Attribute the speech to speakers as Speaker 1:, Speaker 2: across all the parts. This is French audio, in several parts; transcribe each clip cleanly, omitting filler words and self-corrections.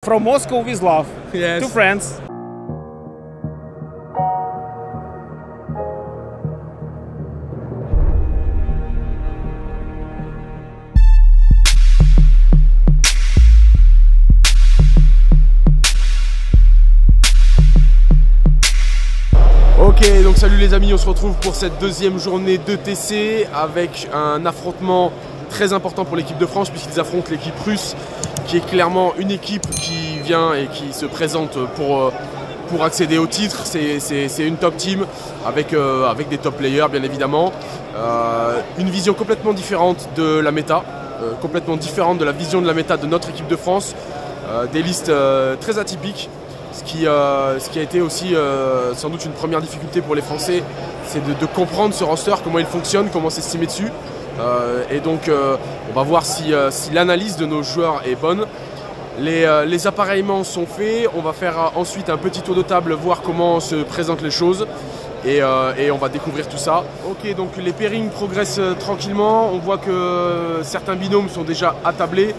Speaker 1: from Moscow with love.
Speaker 2: Yes.
Speaker 1: Two friends.
Speaker 2: Ok, donc salut les amis, on se retrouve pour cette deuxième journée d'ETC avec un affrontement très important pour l'équipe de France puisqu'ils affrontent l'équipe russe qui est clairement une équipe qui vient et qui se présente pour accéder au titre. C'est une top team avec des top players bien évidemment. Une vision complètement différente de la méta, complètement différente de la vision de la méta de notre équipe de France. Des listes très atypiques. Ce qui a été aussi sans doute une première difficulté pour les Français, c'est de comprendre ce roster, comment il fonctionne, comment s'estimer dessus. Et donc on va voir si l'analyse de nos joueurs est bonne. Les appareillements sont faits, on va faire ensuite un petit tour de table, voir comment se présentent les choses. Et on va découvrir tout ça. Ok, donc les pairings progressent tranquillement. On voit que certains binômes sont déjà attablés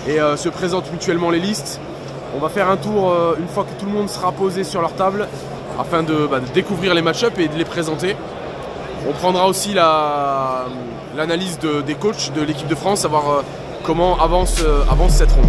Speaker 2: et se présentent mutuellement les listes. On va faire un tour une fois que tout le monde sera posé sur leur table afin de découvrir les match-ups et de les présenter. On prendra aussi l'analyse des coachs de l'équipe de France, savoir comment avance cette ronde.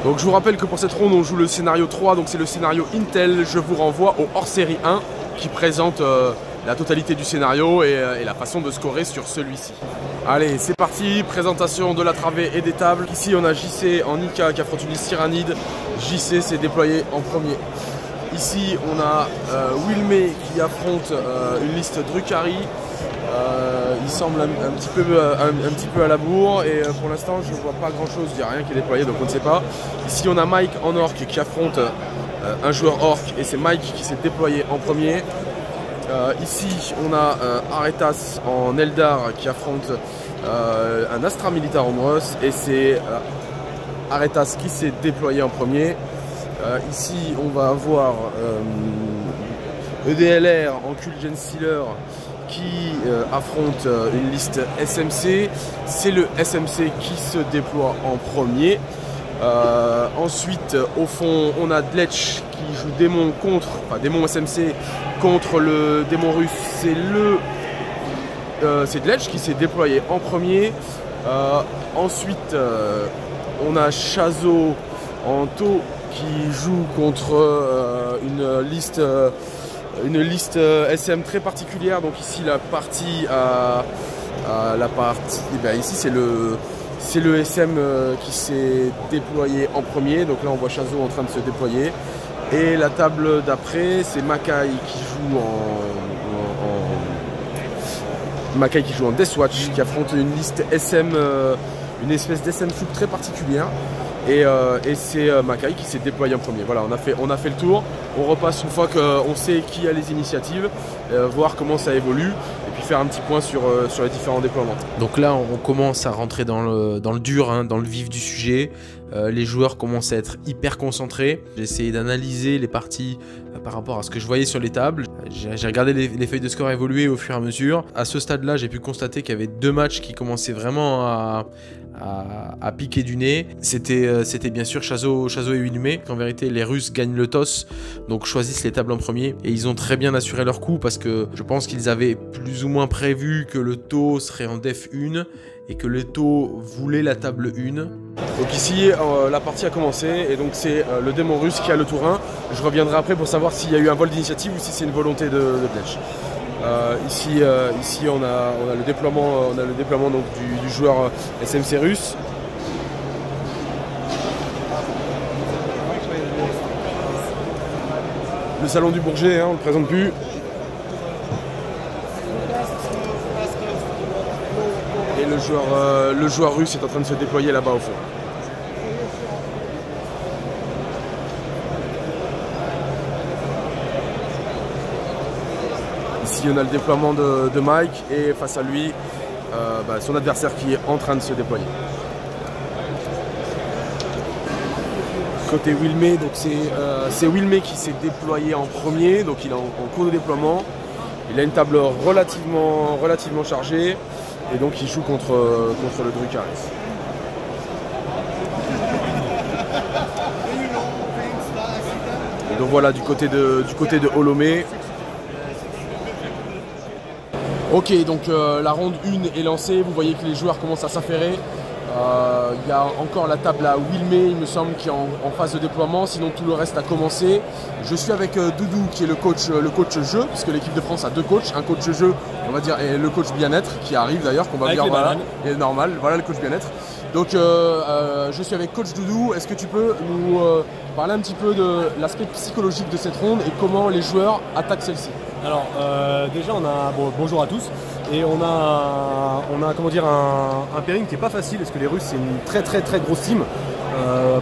Speaker 2: Donc je vous rappelle que pour cette ronde on joue le scénario 3, donc c'est le scénario Intel. Je vous renvoie au hors-série 1 qui présente la totalité du scénario et la façon de scorer sur celui-ci. Allez, c'est parti, présentation de la travée et des tables. Ici on a JC en Nika qui affronte une liste tyrannide. JC s'est déployé en premier. Ici on a Wilmé qui affronte une liste Drukhari. Il semble un petit peu à la bourre et pour l'instant je vois pas grand chose, il n'y a rien qui est déployé donc on ne sait pas. Ici on a Mike en orc qui affronte un joueur orc et c'est Mike qui s'est déployé en premier. Ici on a Aretas en Eldar qui affronte un Astra Militar Omros et c'est Aretas qui s'est déployé en premier. Ici on va avoir EDLR en Cult Gen Stealer qui affronte une liste SMC. C'est le SMC qui se déploie en premier. Ensuite, au fond, on a Dletch qui joue démon démon SMC contre le démon russe. C'est Dletch qui s'est déployé en premier. Ensuite, on a Chazo en taux qui joue contre une liste SM très particulière. Donc ici la partie ici c'est le SM qui s'est déployé en premier. Donc là on voit Chazo en train de se déployer. Et la table d'après c'est Makai qui joue en Deathwatch, qui affronte une liste SM, une espèce d'SM soup très particulière. Et c'est Makai qui s'est déployé en premier. Voilà, on a fait le tour. On repasse une fois qu'on sait qui a les initiatives, voir comment ça évolue. Et puis faire un petit point sur les différents déploiements.
Speaker 1: Donc là, on commence à rentrer dans le dur, hein, dans le vif du sujet. Les joueurs commencent à être hyper concentrés. J'ai essayé d'analyser les parties par rapport à ce que je voyais sur les tables. J'ai regardé les feuilles de score évoluer au fur et à mesure. À ce stade-là, j'ai pu constater qu'il y avait 2 matchs qui commençaient vraiment à piquer du nez. C'était bien sûr Chazo et Wilmé. En vérité, les Russes gagnent le toss, donc choisissent les tables en premier. Et ils ont très bien assuré leur coup parce que je pense qu'ils avaient plus ou moins prévu que le taux serait en def 1 et que le taux voulait la table 1.
Speaker 2: Donc ici, la partie a commencé et donc c'est le démon russe qui a le tour 1. Je reviendrai après pour savoir s'il y a eu un vol d'initiative ou si c'est une volonté de pledge. Ici on a le déploiement, donc, du joueur SMC russe. Le salon du Bourget, hein, on ne le présente plus. Et le joueur russe est en train de se déployer là-bas au fond. Ici on a le déploiement de Mike et face à lui son adversaire qui est en train de se déployer. Côté Wilmé, donc c'est Wilmé qui s'est déployé en premier, donc il est en cours de déploiement. Il a une table relativement chargée et donc il joue contre le Drukaris. Et donc voilà du côté de Holomé. Ok, donc la ronde 1 est lancée, vous voyez que les joueurs commencent à s'affairer. Il y a encore la table à Wilmé, il me semble, qui est en phase de déploiement, sinon tout le reste a commencé. Je suis avec Doudou qui est le coach jeu, puisque l'équipe de France a 2 coachs, un coach jeu, on va dire, et le coach bien-être, qui arrive d'ailleurs, qu'on va dire, voilà, et normal, voilà le coach bien-être. Donc je suis avec coach Doudou, est-ce que tu peux nous parler un petit peu de l'aspect psychologique de cette ronde et comment les joueurs attaquent celle-ci?
Speaker 3: Alors déjà bonjour à tous, et on a comment dire un pairing qui est pas facile parce que les Russes c'est une très grosse team.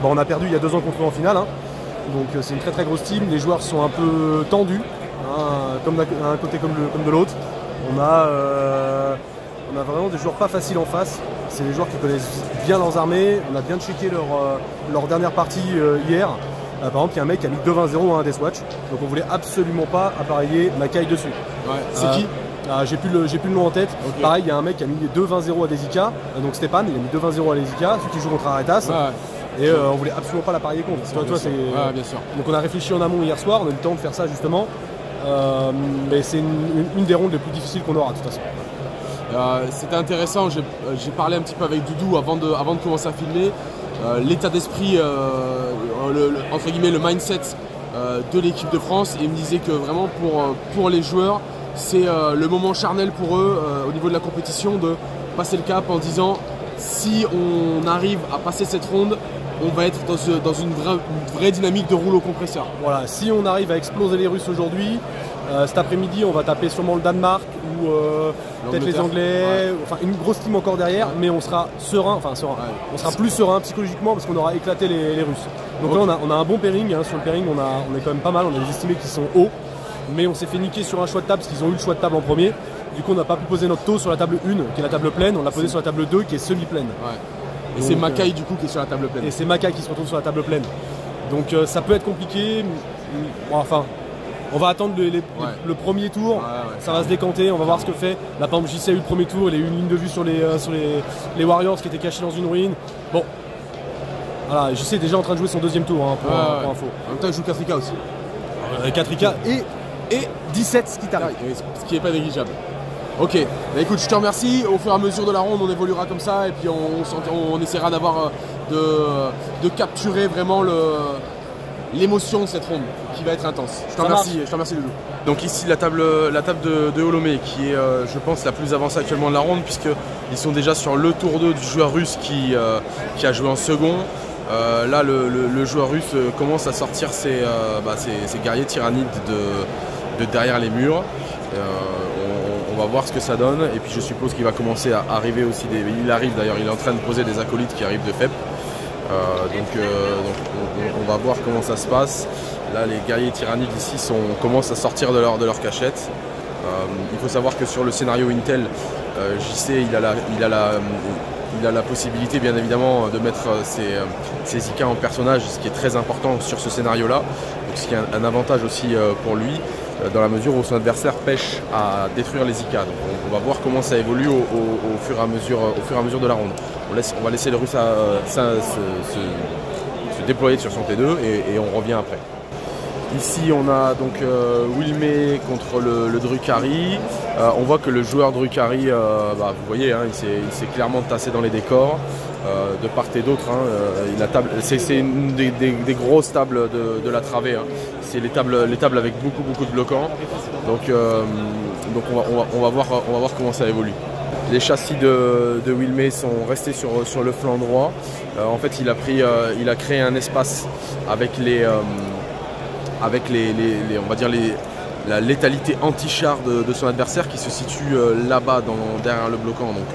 Speaker 3: On a perdu il y a 2 ans contre eux en finale, hein. Donc c'est une très grosse team. Les joueurs sont un peu tendus, hein, comme d'un côté comme de l'autre. On a vraiment des joueurs pas faciles en face. C'est des joueurs qui connaissent bien leurs armées. On a bien checké leur dernière partie hier. Par exemple, il y a un mec qui a mis 2-20-0 à un Deathwatch, donc on voulait absolument pas appareiller Makai dessus.
Speaker 2: Ouais, c'est qui?
Speaker 3: J'ai plus le nom en tête. Okay. Pareil, il y a un mec qui a mis 2-20-0 à Desika, donc Stéphane, il a mis 2-20-0 à Desika, celui qui joue contre Aretas. Ouais. Et on voulait absolument pas l'appareiller contre.
Speaker 2: Bien sûr.
Speaker 3: Donc on a réfléchi en amont hier soir, on a eu le temps de faire ça justement. Mais c'est une des rondes les plus difficiles qu'on aura de toute façon.
Speaker 2: C'était intéressant, j'ai parlé un petit peu avec Doudou avant de commencer à filmer. L'état d'esprit, entre guillemets le mindset de l'équipe de France, et il me disait que vraiment pour les joueurs c'est le moment charnel pour eux au niveau de la compétition de passer le cap en disant si on arrive à passer cette ronde, on va être dans une vraie dynamique de rouleau compresseur.
Speaker 3: Voilà, si on arrive à exploser les Russes aujourd'hui, cet après-midi on va taper sûrement le Danemark ou peut-être les Anglais, ouais. Enfin une grosse team encore derrière, ouais. Mais on sera serein, on sera plus serein psychologiquement parce qu'on aura éclaté les Russes. Donc okay. Là on a un bon pairing, hein. Sur le pairing on est quand même pas mal, on a des estimés qui sont hauts, mais on s'est fait niquer sur un choix de table parce qu'ils ont eu le choix de table en premier. Du coup on n'a pas pu poser notre taux sur la table 1 qui est la table pleine, on l'a posé sur la table 2 qui est semi-pleine. Ouais.
Speaker 2: Et c'est Makai du coup qui est sur la table pleine.
Speaker 3: Et c'est Makai qui se retrouve sur la table pleine. Donc ça peut être compliqué. Bon, enfin, on va attendre le premier tour. Ouais. Ça va se décanter, on va voir ce que fait. Là par exemple JC a eu le premier tour, il a eu une ligne de vue sur les Warriors qui étaient cachés dans une ruine. Bon, voilà, JC est déjà en train de jouer son 2e tour, hein, pour info.
Speaker 2: En même temps il joue 4K aussi.
Speaker 3: 4K et 17 ce qui t'arrive.
Speaker 2: Ce qui n'est pas négligeable. Ok, bah écoute, je te remercie. Au fur et à mesure de la ronde, on évoluera comme ça et puis on essaiera d'avoir de capturer vraiment l'émotion de cette ronde qui va être intense. Je te remercie Doudou. Donc ici la table de Holomé qui est je pense la plus avancée actuellement de la ronde puisqu'ils sont déjà sur le tour 2 du joueur russe qui a joué en second. Là le joueur russe commence à sortir ses guerriers tyrannides de derrière les murs. On va voir ce que ça donne et puis je suppose qu'il va commencer à arriver aussi il arrive d'ailleurs, il est en train de poser des acolytes qui arrivent de FEP. Donc on va voir comment ça se passe. Là les guerriers tyrannides ici commencent à sortir de leur cachette. Il faut savoir que sur le scénario Intel, JC il a la possibilité bien évidemment de mettre ses IK en personnage, ce qui est très important sur ce scénario-là, ce qui est un avantage aussi pour lui, dans la mesure où son adversaire pêche à détruire les IK. Donc on va voir comment ça évolue au fur et à mesure de la ronde. On va laisser le Russe se déployer sur son T2 et on revient après. Ici on a donc Wilmé contre le Drukhari. On voit que le joueur Drukhari, vous voyez, hein, il s'est clairement tassé dans les décors de part et d'autre. Hein, c'est une des grosses tables de la travée. Hein. C'est les tables avec beaucoup de bloquants. Donc on va voir comment ça évolue. Les châssis de Wilmé sont restés sur le flanc droit. En fait, il a créé un espace avec on va dire la létalité anti-char de son adversaire qui se situe là-bas derrière le bloquant. Donc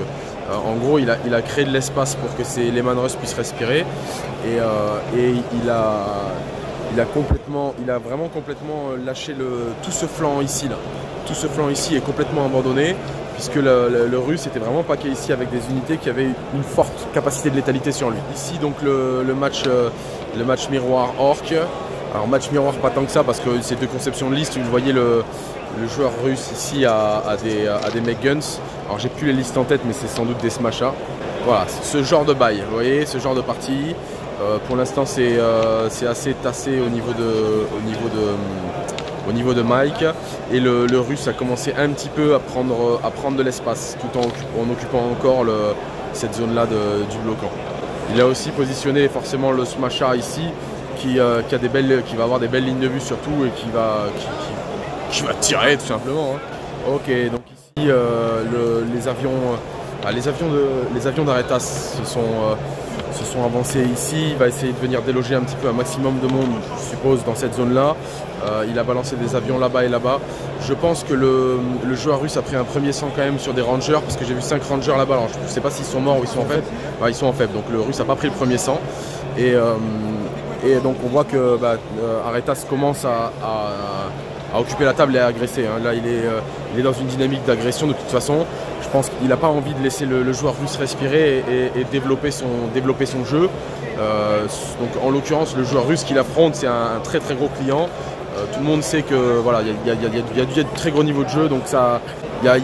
Speaker 2: en gros il a créé de l'espace pour que les Manrus puissent respirer et il a vraiment complètement lâché tout ce flanc ici là. Tout ce flanc ici est complètement abandonné puisque le Russe était vraiment paqué ici avec des unités qui avaient une forte capacité de létalité sur lui. Ici donc le match miroir orc. Alors match miroir pas tant que ça parce que c'est deux conceptions de liste. Vous voyez le joueur russe ici a des mech guns. Alors j'ai plus les listes en tête mais c'est sans doute des smasha. Voilà, ce genre de bail, vous voyez, ce genre de partie. Pour l'instant c'est assez tassé au niveau de Mike. Et le russe a commencé un petit peu à prendre de l'espace tout en occupant encore cette zone là du bloquant. Il a aussi positionné forcément le smasha ici. Qui va avoir des belles lignes de vue surtout et qui va tirer tout simplement. Hein. Ok, donc ici les avions d'Aretas se sont avancés ici. Il va essayer de venir déloger un petit peu un maximum de monde, je suppose, dans cette zone-là. Il a balancé des avions là-bas et là-bas. Je pense que le joueur russe a pris un premier sang quand même sur des rangers parce que j'ai vu 5 rangers là-bas. Alors je ne sais pas s'ils sont morts ou ils sont en faible. Ils sont en faible, donc le russe n'a pas pris le premier sang. Et donc on voit que Aretas commence à occuper la table et à agresser. Hein. Là il est dans une dynamique d'agression de toute façon. Je pense qu'il n'a pas envie de laisser le joueur russe respirer et développer son jeu. Donc en l'occurrence le joueur russe qu'il affronte c'est un très très gros client. Tout le monde sait que voilà, il y a du très gros niveau de jeu, donc il y a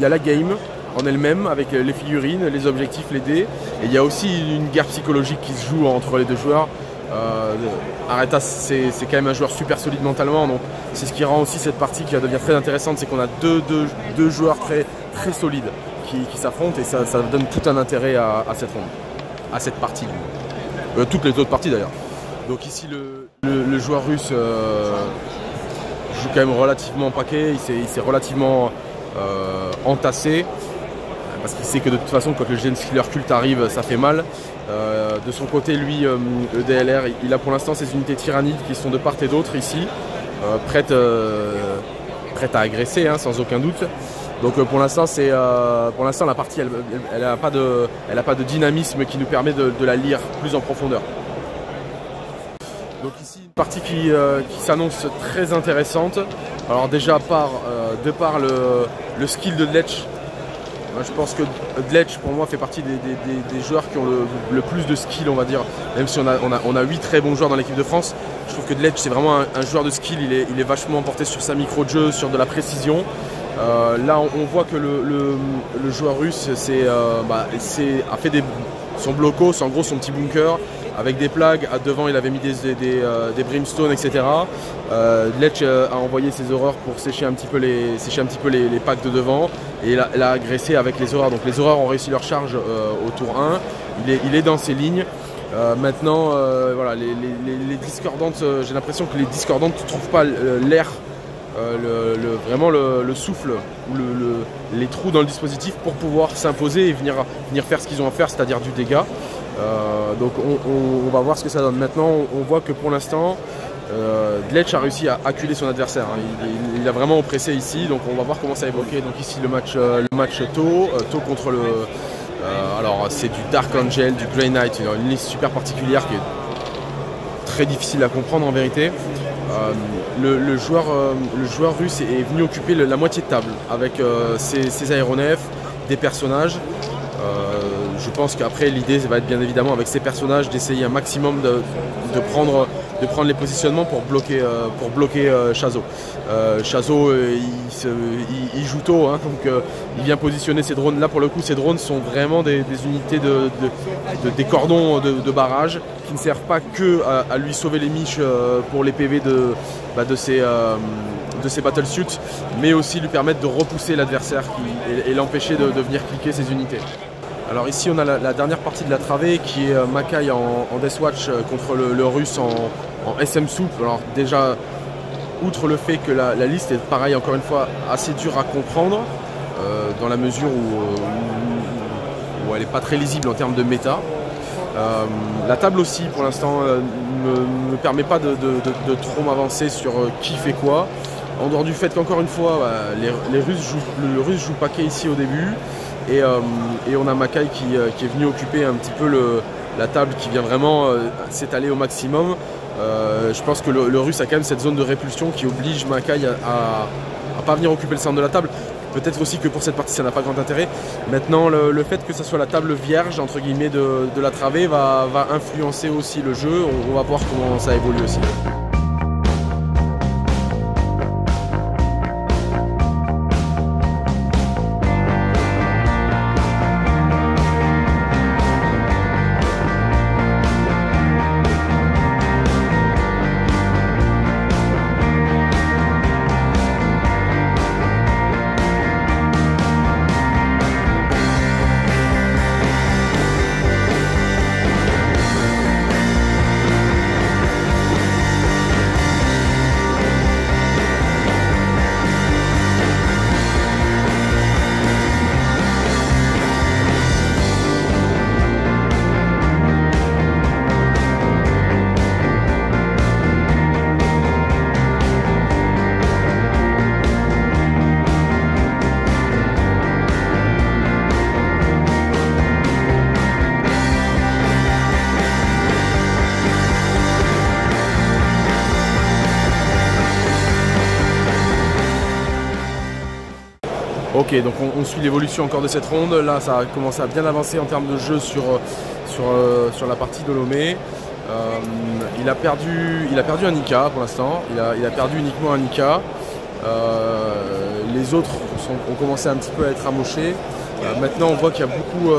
Speaker 2: la game en elle-même avec les figurines, les objectifs, les dés. Et il y a aussi une guerre psychologique qui se joue entre les deux joueurs. Aretas c'est quand même un joueur super solide mentalement, donc c'est ce qui rend aussi cette partie qui va devenir très intéressante, c'est qu'on a deux joueurs très, très solides qui s'affrontent et ça donne tout un intérêt à cette ronde, à cette partie. Toutes les autres parties d'ailleurs. Donc ici le joueur russe joue quand même relativement paquet, il s'est relativement entassé. Parce qu'il sait que de toute façon quand le Genskiller culte arrive ça fait mal. De son côté lui le DLR il a pour l'instant ses unités tyrannides qui sont de part et d'autre ici, prêtes à agresser hein, sans aucun doute. Donc pour l'instant la partie elle n'a pas de dynamisme qui nous permet de la lire plus en profondeur. Donc ici une partie qui s'annonce très intéressante. Alors déjà de par le skill de Dletch. Je pense que Dletch pour moi fait partie des joueurs qui ont le plus de skill on va dire, même si on a 8 très bons joueurs dans l'équipe de France. Je trouve que Dletch c'est vraiment un joueur de skill, il est vachement porté sur sa micro de jeu, sur de la précision. Là on voit que le joueur russe a fait son blocos, en gros son petit bunker avec des plagues, devant il avait mis des brimstones etc. Dletch a envoyé ses horreurs pour sécher un petit peu les packs de devant et il a agressé avec les horreurs. Donc les horreurs ont réussi leur charge au tour 1, il est dans ses lignes. Maintenant voilà, les discordantes, j'ai l'impression que les discordantes ne trouvent pas l'air, vraiment le souffle ou les trous dans le dispositif pour pouvoir s'imposer et venir faire ce qu'ils ont à faire, c'est-à-dire du dégât. Donc on va voir ce que ça donne. Maintenant on voit que pour l'instant Dletch a réussi à acculer son adversaire, hein. Il a vraiment oppressé ici, donc on va voir comment ça évolue. Donc ici le match Tau contre alors c'est du Dark Angel, du Grey Knight, une liste super particulière qui est très difficile à comprendre en vérité. le joueur russe est venu occuper la moitié de table avec ses aéronefs, des personnages. Je pense qu'après l'idée va être bien évidemment avec ces personnages d'essayer un maximum de prendre les positionnements pour bloquer Chazo. Chazo il joue tôt, hein, donc il vient positionner ses drones. Là pour le coup ces drones sont vraiment des unités des cordons de barrage qui ne servent pas que à lui sauver les miches pour les PV de ses battlesuits, mais aussi lui permettre de repousser l'adversaire et l'empêcher de venir cliquer ses unités. Alors ici on a la dernière partie de la travée qui est Makai en Deathwatch contre le russe en SM Soup. Alors déjà, outre le fait que la liste est pareil encore une fois assez dure à comprendre, dans la mesure où elle n'est pas très lisible en termes de méta. La table aussi pour l'instant ne me permet pas de trop m'avancer sur qui fait quoi. En dehors du fait qu'encore une fois, le russe joue paquet ici au début. Et on a Makai qui est venu occuper un petit peu la table qui vient vraiment s'étaler au maximum. Je pense que le russe a quand même cette zone de répulsion qui oblige Makai à pas venir occuper le centre de la table. Peut-être aussi que pour cette partie ça n'a pas grand intérêt. Maintenant le fait que ça soit la table vierge entre guillemets de la travée va influencer aussi le jeu. On va voir comment ça évolue aussi. Ok, donc on suit l'évolution encore de cette ronde. Là, ça a commencé à bien avancer en termes de jeu sur la partie de Lomé. Il a perdu un Nika pour l'instant. Il a perdu uniquement un Nika. Les autres ont commencé un petit peu à être amochés. Maintenant, on voit qu'il y a beaucoup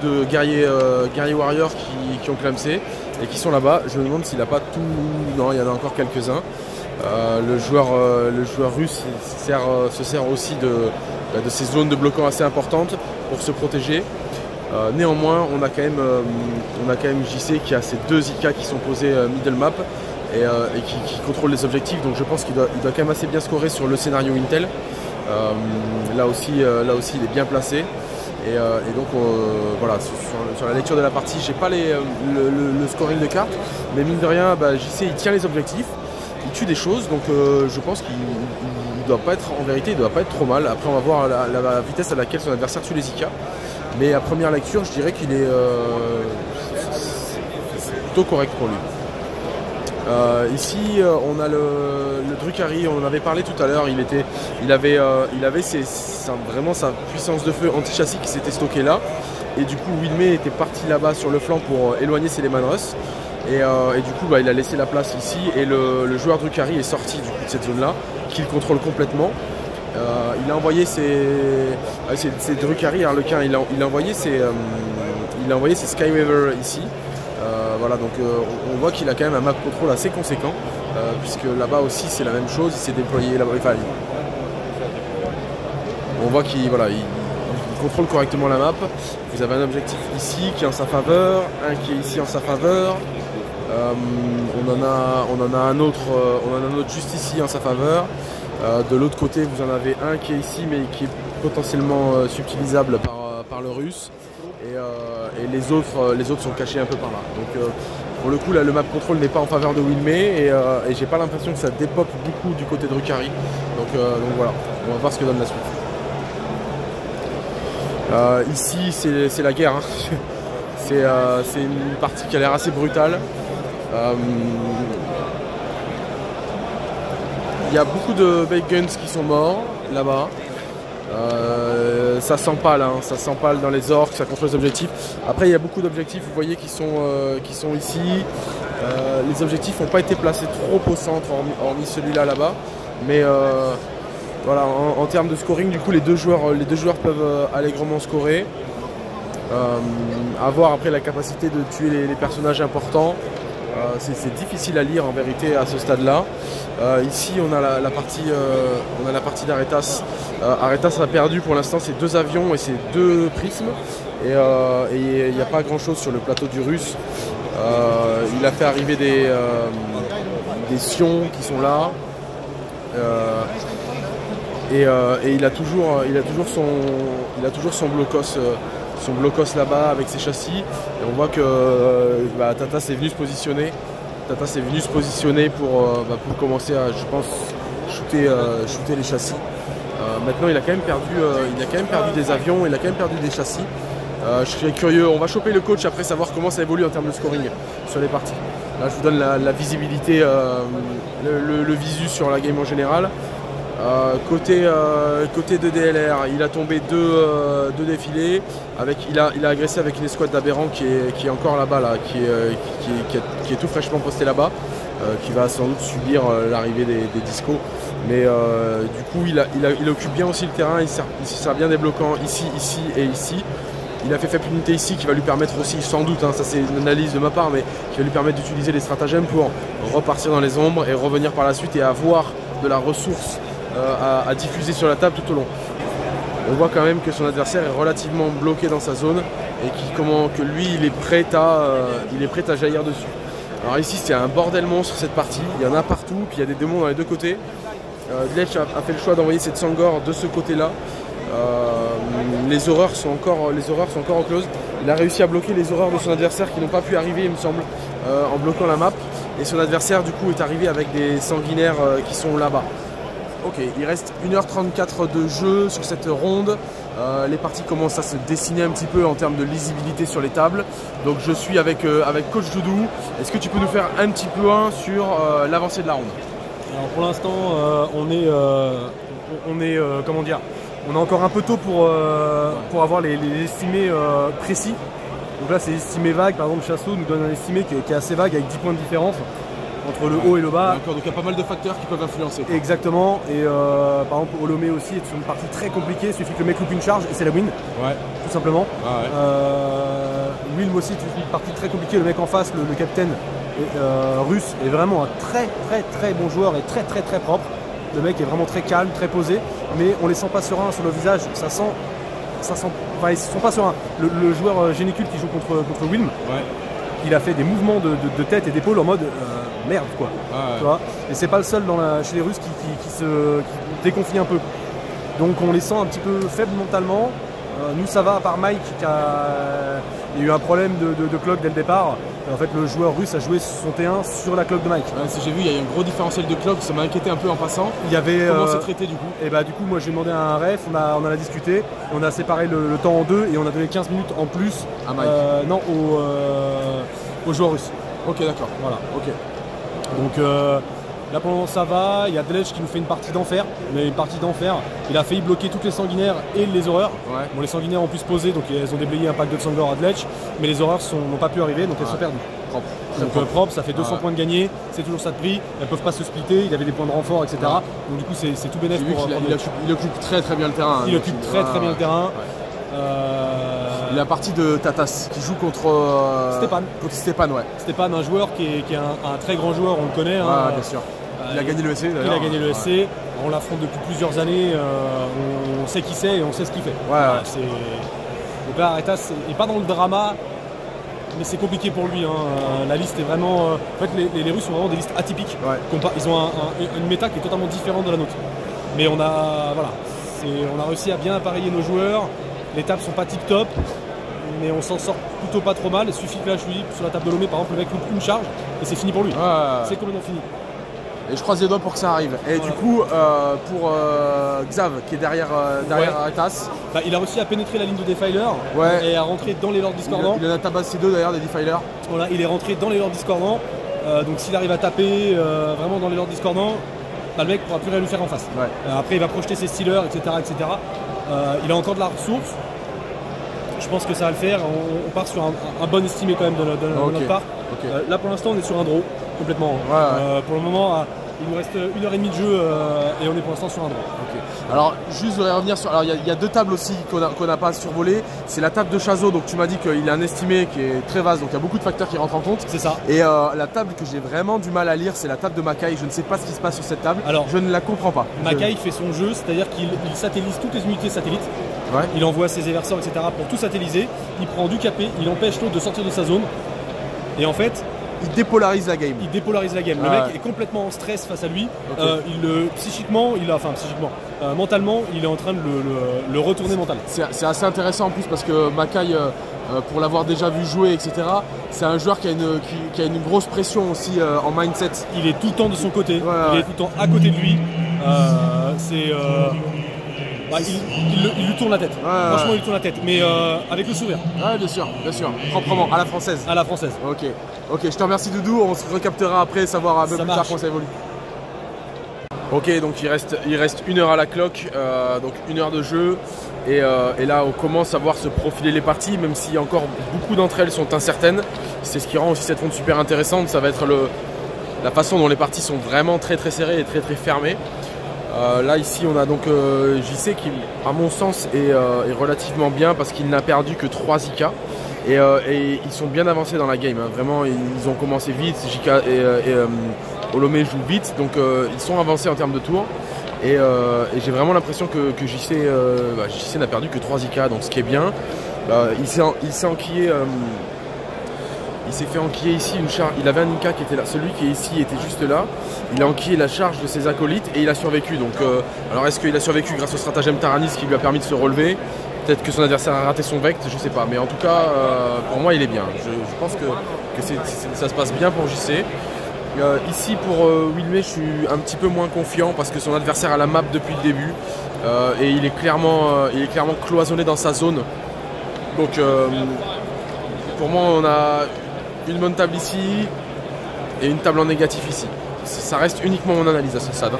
Speaker 2: de guerriers warriors qui ont clamsé et qui sont là-bas. Je me demande s'il n'a pas tout. Non, il y en a encore quelques-uns. Le joueur russe se sert aussi de ces zones de bloquant assez importantes pour se protéger. Néanmoins, on a quand même JC qui a ces deux IK qui sont posés middle map et qui contrôlent les objectifs. Donc je pense qu'il doit quand même assez bien scorer sur le scénario Intel. Là aussi, il est bien placé. Et donc voilà, sur la lecture de la partie, j'ai pas le scoring de cartes, mais mine de rien, JC il tient les objectifs. Il tue des choses, donc je pense qu'il doit pas être, en vérité, il doit pas être trop mal. Après, on va voir la vitesse à laquelle son adversaire tue les IK. Mais à première lecture, je dirais qu'il est plutôt correct pour lui. Ici, on a le Drukhari, on en avait parlé tout à l'heure. Il avait vraiment sa puissance de feu anti-châssis qui s'était stockée là. Et du coup, Wilmé était parti là-bas sur le flanc pour éloigner ses Lehman Russ. Et du coup il a laissé la place ici et le joueur Drukhari est sorti du coup de cette zone là qu'il contrôle complètement. Il a envoyé ses Drukhari, Harlequin, il a envoyé ses Skyweaver ici. Voilà, donc on voit qu'il a quand même un map control assez conséquent puisque là-bas aussi c'est la même chose, il s'est déployé là-bas. Enfin, on voit qu'il contrôle correctement la map. Vous avez un objectif ici qui est en sa faveur, un qui est ici en sa faveur. On en a un autre juste ici en sa faveur. De l'autre côté, vous en avez un qui est ici, mais qui est potentiellement subtilisable par le russe. Et les autres sont cachés un peu par là. Donc pour le coup, là, le map control n'est pas en faveur de Wilmé et j'ai pas l'impression que ça dépop beaucoup du côté de Drukhari. Donc voilà, on va voir ce que donne la suite. Ici, c'est la guerre. Hein. C'est une partie qui a l'air assez brutale. Il y a beaucoup de Bacon qui sont morts là-bas. Ça s'empale, hein, ça s'empale dans les orques, ça contrôle les objectifs. Après il y a beaucoup d'objectifs, vous voyez, qui sont ici. Les objectifs n'ont pas été placés trop au centre, hormis celui-là là-bas. Mais voilà, en termes de scoring, du coup les deux joueurs peuvent allègrement scorer. Avoir après la capacité de tuer les personnages importants. C'est difficile à lire en vérité à ce stade-là. Ici on a la partie d'Aretas. Aretas a perdu pour l'instant ses 2 avions et ses 2 prismes. Et il n'y a pas grand-chose sur le plateau du Russe. Il a fait arriver des Sions qui sont là. Et il a toujours son blocos là-bas avec ses châssis. Et on voit que Tatas est venu se positionner. Tatas est venu se positionner pour commencer à, je pense, shooter les châssis. Maintenant, il a quand même perdu des avions, il a quand même perdu des châssis. Je serais curieux, on va choper le coach après, savoir comment ça évolue en termes de scoring sur les parties. Là, je vous donne la visibilité, le visu sur la game en général. Côté de DLR, il a tombé deux défilés. Il a agressé avec une escouade d'aberrants qui est encore là-bas, qui est tout fraîchement posté là-bas, qui va sans doute subir l'arrivée des discos. Mais du coup, il occupe bien aussi le terrain, il sert bien des bloquants ici, ici et ici. Il a fait faible unité ici qui va lui permettre aussi, sans doute, hein, ça c'est une analyse de ma part, mais qui va lui permettre d'utiliser les stratagèmes pour repartir dans les ombres et revenir par la suite et avoir de la ressource à diffuser sur la table tout au long. On voit quand même que son adversaire est relativement bloqué dans sa zone et que lui il est prêt à jaillir dessus. Alors ici c'est un bordel monstre cette partie, il y en a partout, puis il y a des démons dans les deux côtés. Dletch a fait le choix d'envoyer cette Tsangor de ce côté-là. Les horreurs sont encore en close. Il a réussi à bloquer les horreurs de son adversaire qui n'ont pas pu arriver, il me semble, en bloquant la map. Et son adversaire du coup est arrivé avec des sanguinaires qui sont là-bas. Ok, il reste 1h34 de jeu sur cette ronde. Les parties commencent à se dessiner un petit peu en termes de lisibilité sur les tables. Donc je suis avec Coach Doudou. Est-ce que tu peux nous faire un petit peu sur l'avancée de la ronde?
Speaker 3: Alors pour l'instant, on est comment dire, on est encore un peu tôt pour avoir les estimés précis. Donc là c'est estimé vague, par exemple Chassot nous donne un estimé qui est assez vague avec 10 points de différence entre le haut et le bas.
Speaker 2: D'accord, donc il y a pas mal de facteurs qui peuvent influencer.
Speaker 3: Exactement, et par exemple Olomé aussi est sur une partie très compliquée, il suffit que le mec loupe une charge et c'est la win, tout simplement. Wilm aussi est une partie très compliquée, le mec en face, le capitaine russe est vraiment un très bon joueur et très propre. Le mec est vraiment très calme, très posé, mais on les sent pas sereins sur le visage, enfin ils sont pas sereins. Le joueur Génicule qui joue contre Wilm, il a fait des mouvements de tête et d'épaule en mode merde quoi. Tu vois, et c'est pas le seul chez les Russes qui se déconfie un peu. Donc on les sent un petit peu faibles mentalement. Nous ça va, à part Mike il y a eu un problème de clock dès le départ. En fait le joueur russe a joué son T1 sur la clock de Mike.
Speaker 2: Si j'ai vu, il y a eu un gros différentiel de clock, ça m'a inquiété un peu en passant.
Speaker 3: Il y avait,
Speaker 2: comment c'est traité du coup?
Speaker 3: Et bah du coup moi j'ai demandé à un ref, on en a discuté, on a séparé le temps en deux et on a donné 15 minutes en plus
Speaker 2: à Mike.
Speaker 3: Non aux joueurs russes.
Speaker 2: Ok, d'accord.
Speaker 3: Voilà. Ok. Donc là pour le moment ça va, il y a Dletch qui nous fait une partie d'enfer, il a failli bloquer toutes les sanguinaires et les horreurs. Bon, les sanguinaires ont pu se poser, donc elles ont déblayé un pack de Tsangor à Dletch, mais les horreurs n'ont pas pu arriver, donc elles sont perdues. Propre, ça fait 200 points de gagné, c'est toujours ça de prix, elles peuvent pas se splitter, il y avait des points de renfort, etc. Donc du coup c'est tout bénéfique pour
Speaker 2: il occupe très bien le terrain.
Speaker 3: Il occupe très bien le terrain.
Speaker 2: La partie de Tatas qui joue contre Stepan,
Speaker 3: Stepan, un joueur qui est un très grand joueur, on le connaît.
Speaker 2: Bien sûr. Il a gagné le SC d'ailleurs.
Speaker 3: Il a gagné le SC, on l'affronte depuis plusieurs années, on sait qui c'est et on sait ce qu'il fait. Donc là, Aretas n'est pas dans le drama, mais c'est compliqué pour lui. La liste est vraiment. En fait, les Russes ont vraiment des listes atypiques. Ils ont une méta qui est totalement différente de la nôtre. Mais on a réussi à bien appareiller nos joueurs. Les tables sont pas tip top, mais on s'en sort plutôt pas trop mal. Il suffit que là je lui sur la table de Lomé, par exemple, le mec loupe une charge et c'est fini pour lui. C'est complètement fini.
Speaker 2: Et je croise les doigts pour que ça arrive. Et du coup, pour Xav qui est derrière Aretas,
Speaker 3: il a réussi à pénétrer la ligne de Defiler et à rentrer dans les lords discordants.
Speaker 2: Il en a tabassé deux d'ailleurs des Defilers.
Speaker 3: Voilà, il est rentré dans les lords discordants. Donc s'il arrive à taper vraiment dans les lords discordants, bah, le mec pourra plus rien lui faire en face.
Speaker 2: Ouais.
Speaker 3: Après il va projeter ses stealers, etc. Il a encore de la ressource. Je pense que ça va le faire. On part sur un bon estimé quand même de notre part.
Speaker 2: Okay.
Speaker 3: Là pour l'instant on est sur un draw complètement.
Speaker 2: Ouais.
Speaker 3: Pour le moment il nous reste 1h30 de jeu et on est pour l'instant sur un draw.
Speaker 2: Okay. Alors juste je voudrais revenir sur. Alors il y a deux tables aussi qu'on n'a pas survolées. C'est la table de Chazot, donc tu m'as dit qu'il a un estimé qui est très vaste, donc il y a beaucoup de facteurs qui rentrent en compte.
Speaker 3: C'est ça.
Speaker 2: Et la table que j'ai vraiment du mal à lire, c'est la table de Makai. Je ne sais pas ce qui se passe sur cette table. Alors, je ne la comprends pas.
Speaker 3: Makai fait son jeu, c'est-à-dire qu'il satellise toutes les unités satellites.
Speaker 2: Ouais.
Speaker 3: Il envoie ses eversors, etc. pour tout satelliser. Il prend du capé, il empêche l'autre de sortir de sa zone. Et en fait,
Speaker 2: il dépolarise la game.
Speaker 3: Il dépolarise la game. Le mec est complètement en stress face à lui. Psychiquement, mentalement, il est en train de le retourner mental.
Speaker 2: C'est assez intéressant en plus parce que Makai, pour l'avoir déjà vu jouer, etc., c'est un joueur qui a une grosse pression aussi en mindset.
Speaker 3: Il est tout le temps de son côté, il est tout le temps à côté de lui. Il lui tourne la tête. Franchement, il lui tourne la tête. Mais avec le sourire.
Speaker 2: Ouais, bien sûr. Proprement, à la française.
Speaker 3: À la française.
Speaker 2: Ok, je te remercie Doudou. On se recaptera après, savoir un peu plus tard comment ça évolue. Ok, donc il reste 1 heure à la cloque, donc 1 heure de jeu. Et là, on commence à voir se profiler les parties, même si encore beaucoup d'entre elles sont incertaines. C'est ce qui rend aussi cette ronde super intéressante. Ça va être la façon dont les parties sont vraiment très très serrées et très très fermées. Là ici on a donc JC qui à mon sens est relativement bien parce qu'il n'a perdu que 3 IK et ils sont bien avancés dans la game, hein. Vraiment ils ont commencé vite, JK et Olomé jouent vite, donc ils sont avancés en termes de tours et j'ai vraiment l'impression que JC n'a perdu que 3 IK, donc ce qui est bien. Il s'est enquillé. Il s'est fait enquiller ici une charge. Il avait un Nika qui était là. Celui qui est ici était juste là. Il a enquillé la charge de ses acolytes et il a survécu. Donc, alors est-ce qu'il a survécu grâce au stratagème Taranis qui lui a permis de se relever? Peut-être que son adversaire a raté son vect, je sais pas. Mais en tout cas, pour moi, il est bien. Je pense que ça se passe bien pour JC. Ici, pour Wilmé, je suis un petit peu moins confiant parce que son adversaire a la map depuis le début. Et il est clairement cloisonné dans sa zone. Donc, pour moi, on a une bonne table ici et une table en négatif ici. Ça reste uniquement mon analyse à ce stade.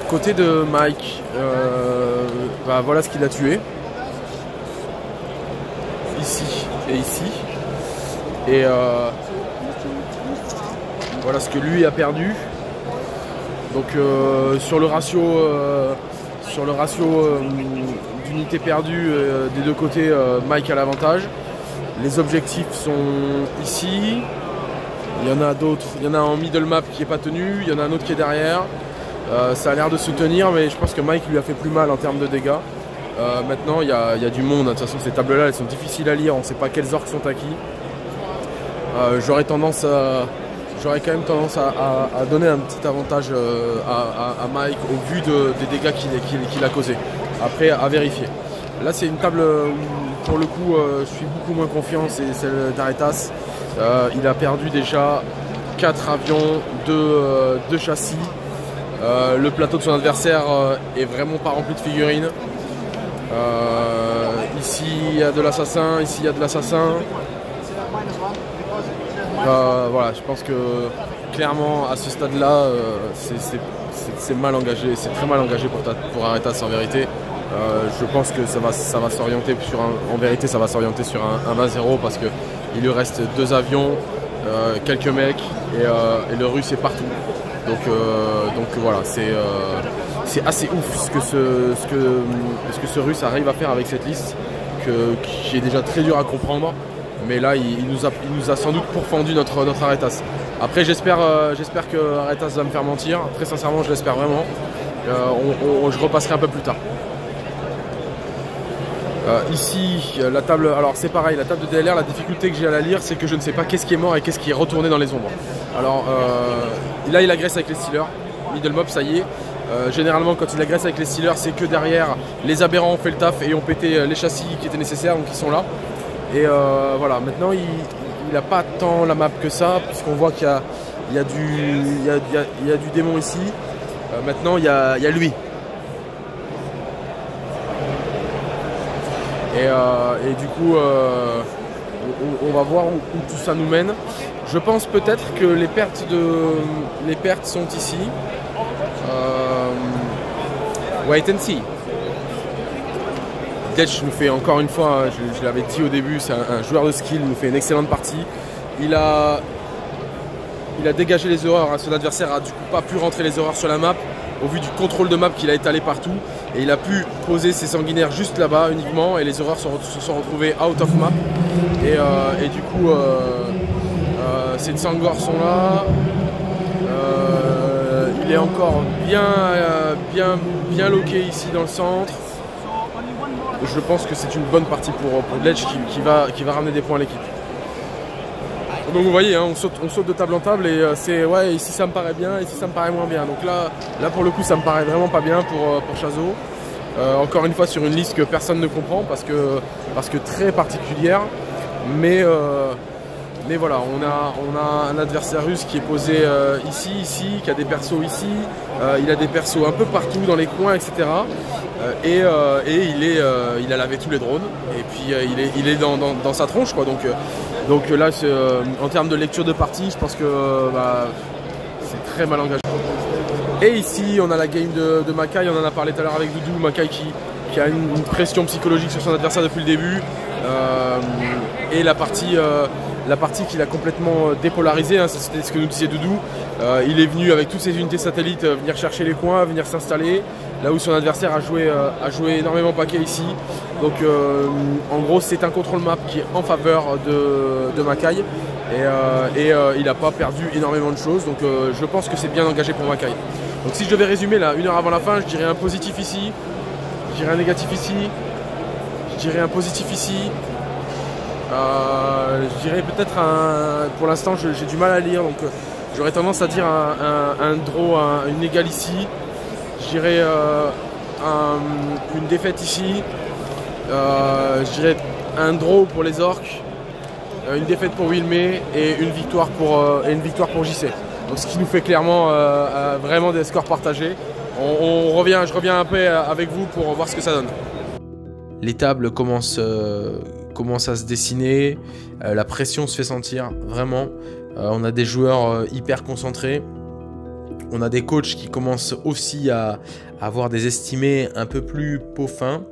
Speaker 2: Côté de Mike, voilà ce qu'il a tué. Ici et ici. Et voilà ce que lui a perdu. Donc sur le ratio d'unités perdues des deux côtés, Mike a l'avantage. Les objectifs sont ici. Il y en a d'autres. Il y en a en middle map qui n'est pas tenu. Il y en a un autre qui est derrière. Ça a l'air de se tenir, mais je pense que Mike lui a fait plus mal en termes de dégâts. Maintenant, il y a du monde. De toute façon, ces tables-là, elles sont difficiles à lire. On ne sait pas quels orques sont acquis. J'aurais quand même tendance à donner un petit avantage à Mike au vu des dégâts qu'il a causés. Après, à vérifier. Là, c'est une table où, pour le coup, je suis beaucoup moins confiant, c'est celle d'Aretas. Il a perdu déjà 4 avions, 2 châssis. Le plateau de son adversaire est vraiment pas rempli de figurines. Ici, il y a de l'assassin, ici, il y a de l'assassin. Voilà, je pense que clairement, à ce stade-là, c'est mal engagé, c'est très mal engagé pour Aretas en vérité. Je pense que ça va s'orienter sur en vérité ça va s'orienter sur un 20-0 parce qu'il lui reste 2 avions, quelques mecs et le russe est partout. Donc voilà, c'est assez ouf ce que ce russe arrive à faire avec cette liste qui est déjà très dur à comprendre. Mais là il nous a sans doute pourfendu notre Aretas. Après j'espère que Aretas va me faire mentir, très sincèrement je l'espère vraiment. Je repasserai un peu plus tard. Ici, la table, alors c'est pareil, la table de DLR, la difficulté que j'ai à la lire, c'est que je ne sais pas qu'est-ce qui est mort et qu'est-ce qui est retourné dans les ombres. Alors là, il agresse avec les Stealers, middle mob, ça y est. Généralement, quand il agresse avec les Stealers, c'est que derrière, les aberrants ont fait le taf et ont pété les châssis qui étaient nécessaires, donc ils sont là. Et voilà, maintenant, il n'a pas tant la map que ça, puisqu'on voit qu'il y a du démon ici. Maintenant, il y a lui. Et du coup, on va voir où tout ça nous mène. Je pense peut-être que les pertes sont ici. Wait and see. Dletch nous fait encore une fois, je l'avais dit au début, c'est un joueur de skill, il nous fait une excellente partie. Il a dégagé les erreurs, hein. Son adversaire a du coup pas pu rentrer les erreurs sur la map au vu du contrôle de map qu'il a étalé partout, et il a pu poser ses sanguinaires juste là-bas uniquement, et les erreurs se sont retrouvées out of map, et du coup ces Tsangor sont là. Il est encore bien loqué ici dans le centre. Je pense que c'est une bonne partie pour Dletch qui va ramener des points à l'équipe. Donc vous voyez, hein, on saute de table en table, et c'est ouais, ici ça me paraît bien, ici ça me paraît moins bien. Donc là pour le coup ça me paraît vraiment pas bien pour Chazo. Encore une fois sur une liste que personne ne comprend parce que très particulière. Mais voilà, on a un adversaire russe qui est posé ici, qui a des persos ici, il a des persos un peu partout dans les coins, etc. Et il a lavé tous les drones, et puis il est dans sa tronche, quoi. Donc là, en termes de lecture de partie, je pense que c'est très mal engagé. Et ici, on a la game de Makai, on en a parlé tout à l'heure avec Doudou, Makai qui a une pression psychologique sur son adversaire depuis le début, et la partie qu'il a complètement dépolarisée, hein, c'était ce que nous disait Doudou. Il est venu avec toutes ses unités satellites venir chercher les coins, venir s'installer, là où son adversaire a joué énormément paquet ici. Donc en gros c'est un contrôle map qui est en faveur de Makai, et il n'a pas perdu énormément de choses, donc je pense que c'est bien engagé pour Makai. Donc si je devais résumer là, 1 heure avant la fin, je dirais un positif ici, je dirais un négatif ici, je dirais un positif ici. Je dirais peut-être pour l'instant j'ai du mal à lire, donc j'aurais tendance à dire un draw, une égale ici. Je dirais une défaite ici. Je dirais un draw pour les orques, une défaite pour Wilmé et une victoire pour JC. Donc ce qui nous fait clairement vraiment des scores partagés. Je reviens un peu avec vous pour voir ce que ça donne.
Speaker 1: Les tables commencent à se dessiner, la pression se fait sentir vraiment. On a des joueurs hyper concentrés. On a des coachs qui commencent aussi à avoir des estimés un peu plus peau fin.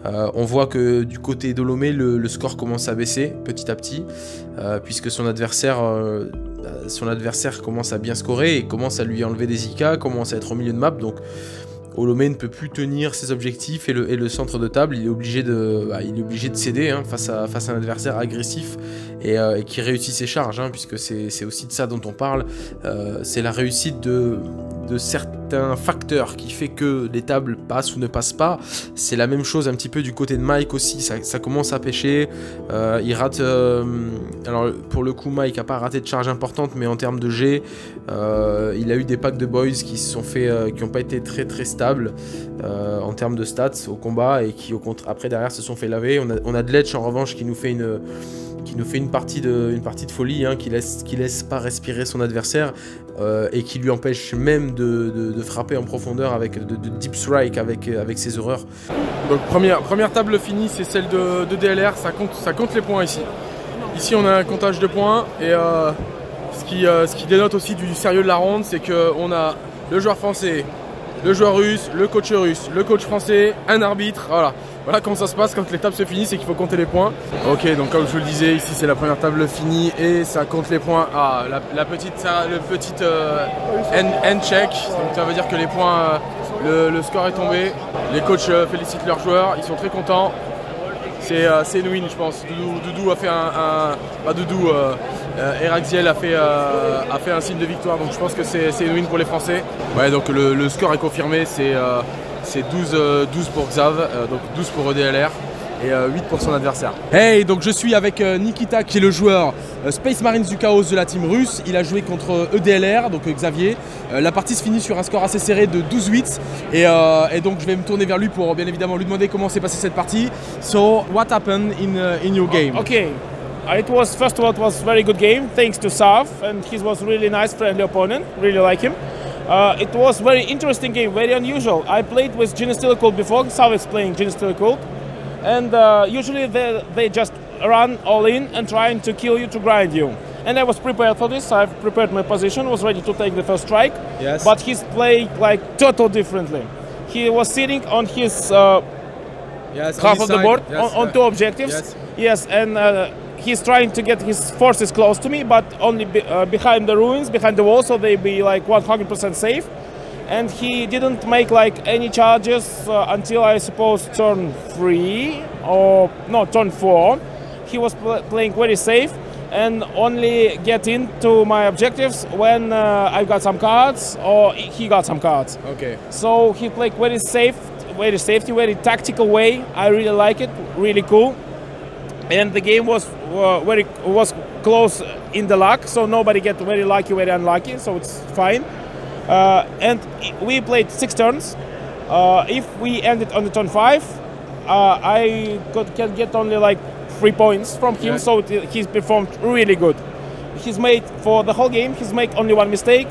Speaker 1: On voit que du côté d'Olomé, le score commence à baisser petit à petit, puisque son adversaire commence à bien scorer et commence à lui enlever des IK, commence à être au milieu de map. Donc Olomé ne peut plus tenir ses objectifs, et le centre de table, il est obligé de céder, hein, face à un adversaire agressif et qui réussit ses charges, hein, puisque c'est aussi de ça dont on parle. C'est la réussite de certains facteurs qui fait que les tables passent ou ne passent pas. C'est la même chose un petit peu du côté de Mike aussi, ça commence à pêcher. Il rate, alors pour le coup Mike n'a pas raté de charge importante, mais en termes de G, il a eu des packs de boys qui n'ont pas été très très stables en termes de stats au combat, et qui après derrière se sont fait laver. On a Dletch en revanche qui nous fait une partie de folie, hein, qui laisse pas respirer son adversaire, et qui lui empêche même de frapper en profondeur avec de deep strike avec ses horreurs.
Speaker 2: Donc première table finie, c'est celle de DLR, ça compte les points ici. Ici on a un comptage de points, et ce qui dénote aussi du sérieux de la ronde, c'est qu'on a le joueur français, le joueur russe, le coach français, un arbitre, voilà comment ça se passe quand les tables se finissent, et qu'il faut compter les points. Ok, donc comme je vous le disais, ici c'est la première table finie et ça compte les points. Ah, le petit end check, donc ça veut dire que les points, le score est tombé. Les coachs félicitent leurs joueurs, ils sont très contents. C'est une win, je pense. Doudou a fait Eraxiel a fait un signe de victoire, donc je pense que c'est une win pour les Français. Ouais, donc le score est confirmé, c'est 12 pour Xav, donc 12 pour EDLR et 8 pour son adversaire. Hey, donc je suis avec Nikita qui est le joueur Space Marines du Chaos de la team russe. Il a joué contre EDLR, donc Xavier. La partie se finit sur un score assez serré de 12-8, et donc je vais me tourner vers lui pour bien évidemment lui demander comment s'est passée cette partie. So, what happened in your game?
Speaker 4: Okay. First of all, it was a very good game, thanks to Sav, and he was really nice, friendly opponent, really like him. It was very interesting game, very unusual. I played with Genestealer Cult before, Sav is playing Genestealer Cult, and usually they just run all in and trying to kill you, to grind you. And I was prepared for this. I've prepared my position, was ready to take the first strike.
Speaker 2: Yes.
Speaker 4: But he's playing like total differently. He was sitting on his half of the board, on two objectives. Yes, and he's trying to get his forces close to me, but only behind the ruins, behind the wall, so they be like 100% safe. And he didn't make like any charges until I suppose turn 3 or no, turn 4. He was playing very safe and only get into my objectives when I got some cards or he got some cards.
Speaker 2: Okay.
Speaker 4: So he played very safe, very tactical way. I really like it, really cool. And the game was close in the luck, so nobody get very lucky, very unlucky, so it's fine. And we played 6 turns. If we ended on the turn 5, I can get only like 3 points from him, so he's performed really good. He's made, for the whole game, he's made only 1 mistake.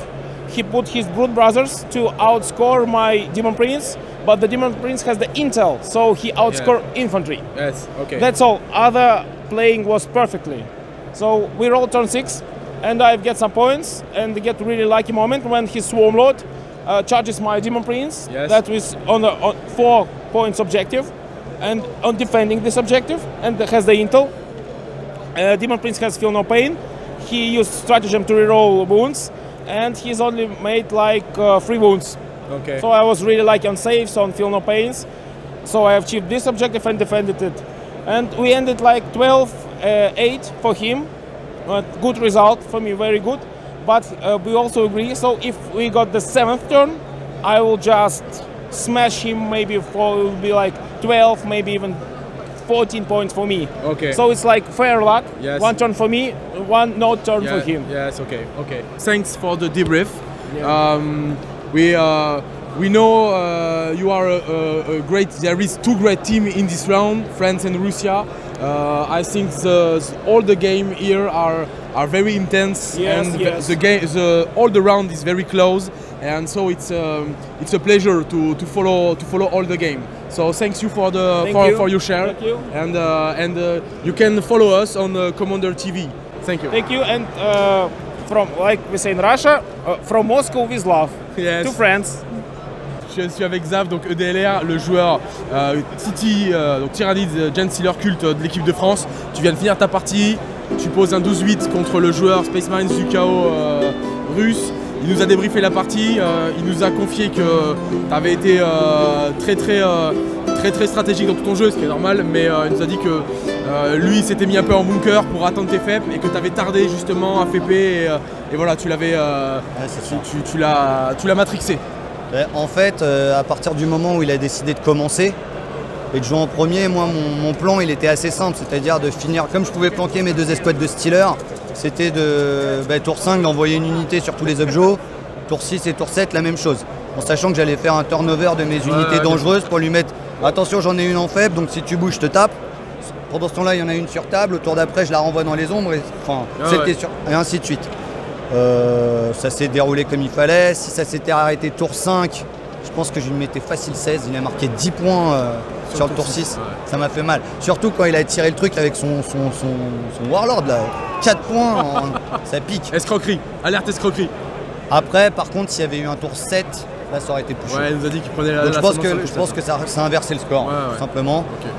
Speaker 4: He put his Brute Brothers to outscore my Demon Prince, but the Demon Prince has the intel, so he outscored infantry.
Speaker 2: Yes, okay.
Speaker 4: That's all. Other playing was perfectly. So we rolled turn 6, and I get some points, and get really lucky moment when his Swarm Lord charges my Demon Prince.
Speaker 2: Yes.
Speaker 4: That was on 4 points objective, and on defending this objective, and has the intel. Demon Prince has Feel No Pain. He used stratagem to reroll wounds, and he's only made like 3 wounds.
Speaker 2: Okay.
Speaker 4: So I was really lucky on saves, on Feel No Pains. So I achieved this objective and defended it. And we ended like 12-8 for him. Good result for me, very good. But we also agree, so if we got the 7th turn, I will just smash him, maybe it will be like 12, maybe even 14 points for me.
Speaker 2: Okay.
Speaker 4: So it's like fair luck.
Speaker 2: Yes.
Speaker 4: 1 turn for me, 1 no turn for him.
Speaker 2: Yes, okay, okay. Thanks for the debrief.
Speaker 4: Yeah.
Speaker 2: We know you are a great. There is 2 great teams in this round, France and Russia. I think all the game here are very intense,
Speaker 4: Yes,
Speaker 2: and
Speaker 4: yes.
Speaker 2: the game, all the round is very close, and so it's a pleasure to follow all the game. So thanks you for for your share.
Speaker 4: Thank you.
Speaker 2: And you can follow us on Commander TV. Thank you.
Speaker 4: Thank you. And from, like we say in Russia, from Moscow with love.
Speaker 2: Yes.
Speaker 4: To France.
Speaker 2: Je suis avec Xav, donc EDLR, le joueur Titi, donc Tyrannide Gen Sealer Cult de l'équipe de France. Tu viens de finir ta partie, tu poses un 12-8 contre le joueur Space Marines du chaos russe. Il nous a débriefé la partie, il nous a confié que tu avais été très stratégique dans tout ton jeu, ce qui est normal, mais il nous a dit que lui s'était mis un peu en bunker pour attendre tes faibles et que tu avais tardé justement à FP et voilà, tu l'avais tu l'as matrixé.
Speaker 5: En fait, à partir du moment où il a décidé de commencer et de jouer en premier, moi mon plan il était assez simple, c'est-à-dire de finir, comme je pouvais planquer mes 2 escouades de Stealer, c'était de tour 5 d'envoyer une unité sur tous les objets, tour 6 et tour 7 la même chose, en sachant que j'allais faire un turnover de mes unités dangereuses pour lui mettre attention, j'en ai une en faible, donc si tu bouges je te tape. Pendant ce temps-là il y en a une sur table, au tour d'après je la renvoie dans les ombres, et ainsi de suite. Ça s'est déroulé comme il fallait. Si ça s'était arrêté tour 5, je pense que je lui mettais facile 16. Il a marqué 10 points sur le tour 6. Ouais. Ça m'a fait mal. Surtout quand il a tiré le truc avec son Warlord là. 4 points, ça pique.
Speaker 2: Escroquerie, alerte escroquerie.
Speaker 5: Après, par contre, s'il y avait eu un tour 7, là ça aurait été plus chaud.
Speaker 2: Ouais, il nous a dit qu'il prenait
Speaker 5: Donc je pense que ça a inversé le score, tout simplement. Okay.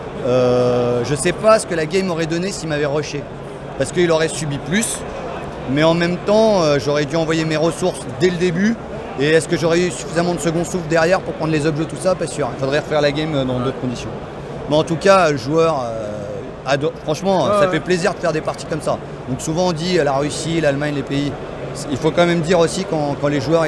Speaker 5: Je sais pas ce que la game aurait donné s'il m'avait rushé. Parce qu'il aurait subi plus. Mais en même temps, j'aurais dû envoyer mes ressources dès le début. Et est-ce que j'aurais eu suffisamment de second souffle derrière pour prendre les objets, tout ça? Pas sûr. Il faudrait refaire la game dans d'autres conditions. Mais en tout cas, le joueur adore. Franchement, ça fait plaisir de faire des parties comme ça. Donc souvent on dit la Russie, l'Allemagne, les pays. Il faut quand même dire aussi quand les joueurs,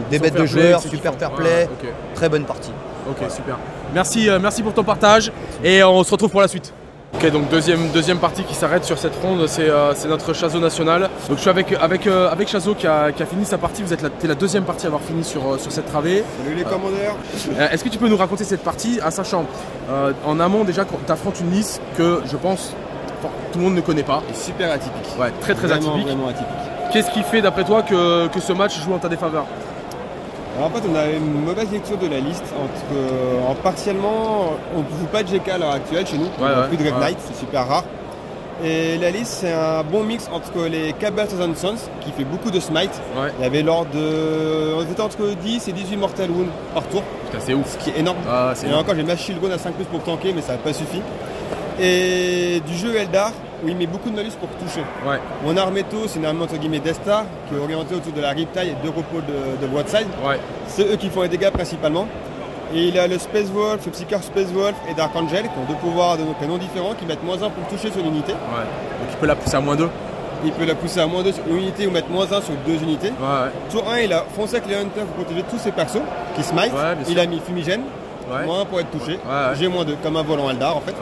Speaker 5: des bêtes de joueurs, super fair play, très bonne partie.
Speaker 2: Ok, super. Merci pour ton partage et on se retrouve pour la suite. Ok, donc deuxième partie qui s'arrête sur cette ronde, c'est notre Chazo national. Donc je suis avec Chazo qui a fini sa partie. T'es la 2e partie à avoir fini sur cette travée.
Speaker 6: Salut les commandeurs.
Speaker 2: Est-ce que tu peux nous raconter cette partie, en sachant en amont déjà quand tu affrontes une liste que je pense tout le monde ne connaît pas.
Speaker 6: Super atypique.
Speaker 2: Ouais, très atypique.
Speaker 6: Vraiment atypique.
Speaker 2: Qu'est-ce qui fait d'après toi que ce match joue en ta défaveur?
Speaker 6: Alors en fait, on a une mauvaise lecture de la liste. Partiellement, on ne joue pas de GK à l'heure actuelle chez nous. On n'a plus de Red Knight, c'est super rare. Et la liste, c'est un bon mix entre les Cabbathos and Sons, qui fait beaucoup de smite. Il y avait l'ordre de. On était entre 10 et 18 Mortal Wounds par tour.
Speaker 2: Putain, c'est ouf.
Speaker 6: Ce qui est énorme. Et encore, j'ai ma Shield Gun à 5 pour tanker, mais ça n'a pas suffi. Et du jeu Eldar, où il met beaucoup de malus pour toucher. Mon Armeto, c'est une armée entre guillemets d'Esta, qui est orientée autour de la Riptide et 2 repos de broadside. C'est eux qui font les dégâts principalement. Et il a le Space Wolf, le Psyker Space Wolf et Dark Angel, qui ont 2 pouvoirs de canons différents, qui mettent -1 pour toucher sur l'unité.
Speaker 2: Donc il peut la pousser à -2.
Speaker 6: Il peut la pousser à -2 sur une unité ou mettre -1 sur 2 unités. Tour 1, il a foncé avec les Hunters pour protéger tous ses persos qui smite. Il a mis Fumigène, -1 pour être touché. J'ai -2, comme un volant Eldar en fait.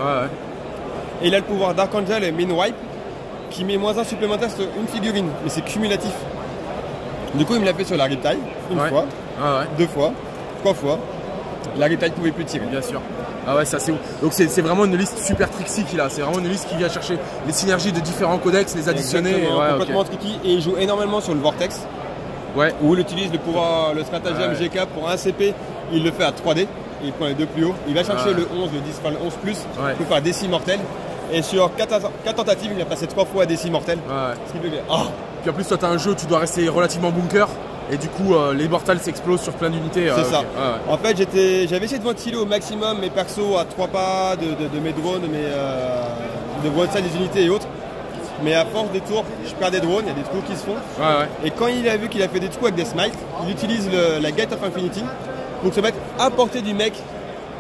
Speaker 6: Et il a le pouvoir Dark Angel et Min Wipe, qui met -1 supplémentaire sur une figurine, mais c'est cumulatif. Du coup, il me l'a fait sur la Riptide, une fois, 2 fois, 3 fois. La Riptide pouvait plus tirer.
Speaker 2: Bien sûr. Ah ouais, ça c'est ouf. Donc c'est vraiment une liste super tricksy qu'il a. C'est vraiment une liste qui vient chercher les synergies de différents codex, les additionner.
Speaker 6: Complètement tricky. Et il joue énormément sur le Vortex. Où il utilise le pouvoir, le stratagème GK pour un CP. Il le fait à 3D. Il prend les 2 plus hauts. Il va chercher le 11, le 10, enfin le 11 plus pour faire DC mortel. Et sur 4 tentatives, il a passé 3 fois à DC mortel. Ce qui fait
Speaker 2: Puis en plus, toi, tu as un jeu, tu dois rester relativement bunker. Et du coup, les mortals s'explosent sur plein d'unités.
Speaker 6: C'est ça. En fait, j'avais essayé de ventiler au maximum mes persos à 3 pas de mes drones, de broadside des unités et autres. Mais à force des tours, je perds des drones, il y a des trous qui se font. Et quand il a vu qu'il a fait des trous avec des smites, il utilise la Gate of Infinity pour se mettre à portée du mec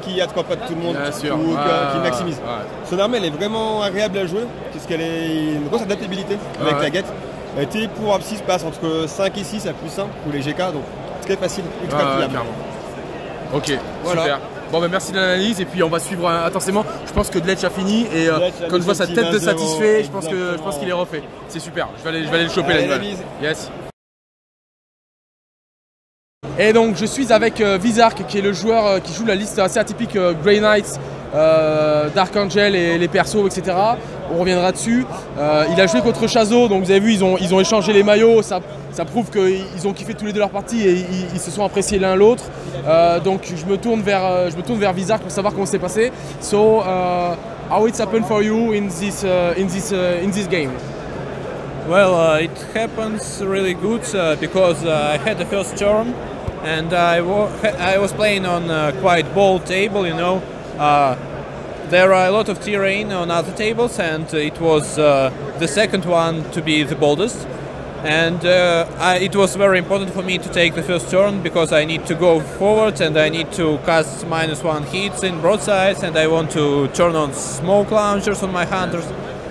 Speaker 6: qui a 3 pas de tout le monde ou qui maximise. Son armée, elle est vraiment agréable à jouer puisqu'elle a une grosse adaptabilité avec la Gate. Tes pouvoirs 6 passent entre 5 et 6 à +1 pour les GK, donc c'est très facile, ultra fiable.
Speaker 2: Ok, super. Bon, bah, merci de l'analyse et puis on va suivre intensément. Je pense que Dletch a fini et quand je vois sa tête de satisfait, je pense qu'il est refait. C'est super, je vais aller le choper là. Yes. Et donc je suis avec Vizark qui est le joueur qui joue la liste assez atypique Grey Knights, Dark Angel et les persos, etc. On reviendra dessus. Il a joué contre Chazo, donc vous avez vu, ils ont échangé les maillots. Ça prouve qu'ils ont kiffé tous les deux leur partie et ils se sont appréciés l'un l'autre. Donc je me tourne vers Vizark pour savoir comment c'est passé. So, how it's happened for you in this game?
Speaker 7: Well, it happens really good because I had the first turn and I was playing on a quite bold table, you know. There are a lot of terrain on other tables and it was the second one to be the boldest. And it was very important for me to take the first turn because I need to go forward and I need to cast -1 hits in broadsides and I want to turn on smoke launchers on my hunters.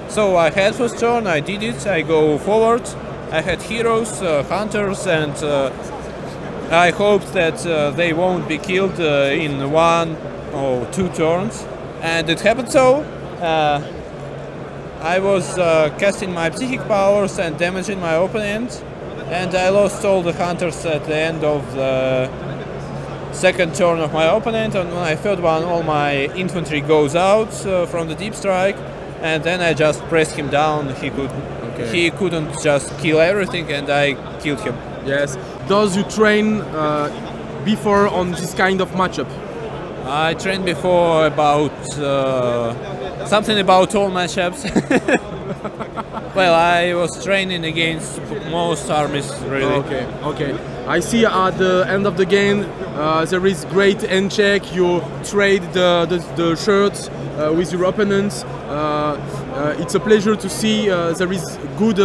Speaker 7: So I had first turn, I did it, I go forward, I had heroes, hunters, and I hoped that they won't be killed in 1 or 2 turns. And it happened so. I was casting my psychic powers and damaging my opponent, and I lost all the hunters at the end of the second turn of my opponent, and when I third one, all my infantry goes out from the deep strike. And then I just pressed him down. He couldn't just kill everything, and I killed him.
Speaker 2: Yes. Does you train before on this kind of matchup?
Speaker 7: I trained before about something about all matchups. Well, I was training against most armies, really.
Speaker 2: Okay. I see at the end of the game there is great end check. You trade the shirts with your opponents. It's a pleasure to see there is good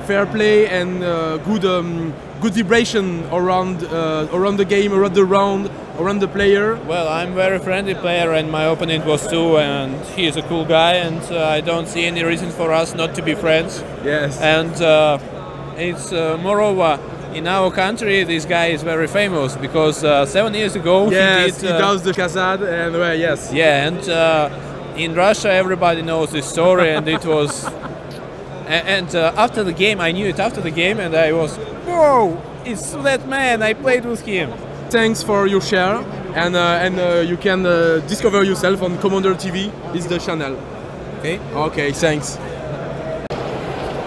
Speaker 2: fair play and good vibration around the game, around the round, around the player.
Speaker 7: Well, I'm a very friendly player and my opponent was too, and he is a cool guy, and I don't see any reason for us not to be friends.
Speaker 2: Yes.
Speaker 7: And it's moreover, in our country, this guy is very famous because 7 years ago
Speaker 2: he does the Khazad, and yes.
Speaker 7: Yeah, and in Russia everybody knows this story, and it was. And after the game, I knew it after the game, and I was, whoa, it's that man, I played with him.
Speaker 2: Thanks for your share, and you can discover yourself on Commander TV, is the channel. Okay, thanks.